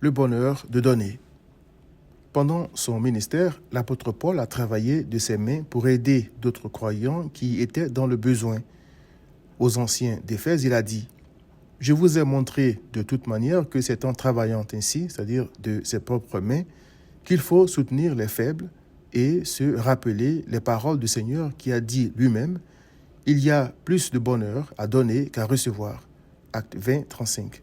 le bonheur de donner. Pendant son ministère, l'apôtre Paul a travaillé de ses mains pour aider d'autres croyants qui étaient dans le besoin. Aux anciens d'Éphèse, il a dit « Je vous ai montré de toute manière que c'est en travaillant ainsi, c'est-à-dire de ses propres mains, qu'il faut soutenir les faibles et se rappeler les paroles du Seigneur qui a dit lui-même « Il y a plus de bonheur à donner qu'à recevoir ». Acte 20, 35.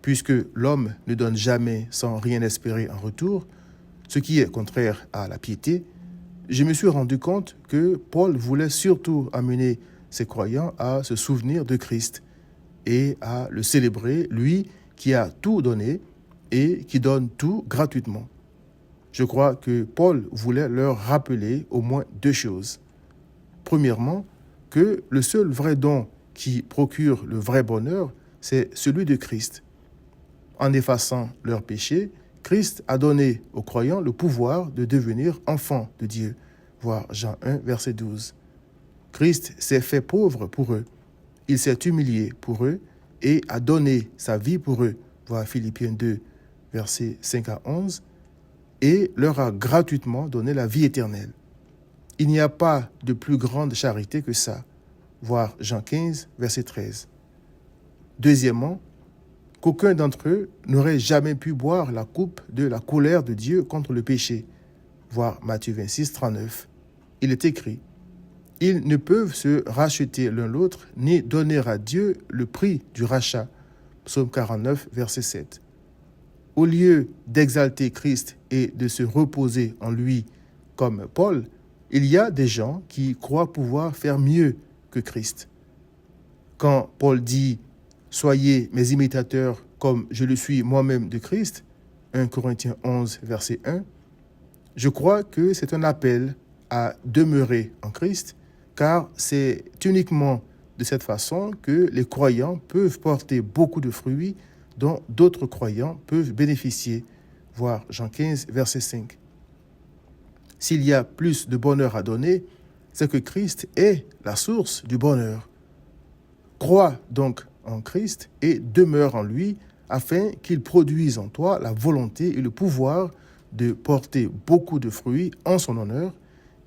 Puisque l'homme ne donne jamais sans rien espérer en retour, ce qui est contraire à la piété, je me suis rendu compte que Paul voulait surtout amener ses croyants à se souvenir de Christ et à le célébrer, lui qui a tout donné et qui donne tout gratuitement. Je crois que Paul voulait leur rappeler au moins deux choses. Premièrement, que le seul vrai don qui procure le vrai bonheur, c'est celui de Christ. En effaçant leurs péchés, Christ a donné aux croyants le pouvoir de devenir enfants de Dieu. Voir Jean 1, verset 12. Christ s'est fait pauvre pour eux. Il s'est humilié pour eux et a donné sa vie pour eux. Voir Philippiens 2, versets 5 à 11. Et leur a gratuitement donné la vie éternelle. Il n'y a pas de plus grande charité que ça. Voir Jean 15, verset 13. Deuxièmement, qu'aucun d'entre eux n'aurait jamais pu boire la coupe de la colère de Dieu contre le péché. Voir Matthieu 26, 39. Il est écrit « Ils ne peuvent se racheter l'un l'autre, ni donner à Dieu le prix du rachat. » Psaume 49, verset 7. Au lieu d'exalter Christ et de se reposer en lui comme Paul, il y a des gens qui croient pouvoir faire mieux que Christ. Quand Paul dit « Soyez mes imitateurs comme je le suis moi-même de Christ », 1 Corinthiens 11, verset 1, je crois que c'est un appel à demeurer en Christ, car c'est uniquement de cette façon que les croyants peuvent porter beaucoup de fruits dont d'autres croyants peuvent bénéficier. Voir Jean 15, verset 5. S'il y a plus de bonheur à donner, c'est que Christ est la source du bonheur. Crois donc en Christ et demeure en lui afin qu'il produise en toi la volonté et le pouvoir de porter beaucoup de fruits en son honneur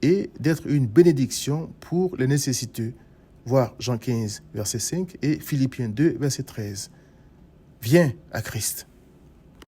et d'être une bénédiction pour les nécessiteux. Voir Jean 15, verset 5 et Philippiens 2, verset 13. Viens à Christ.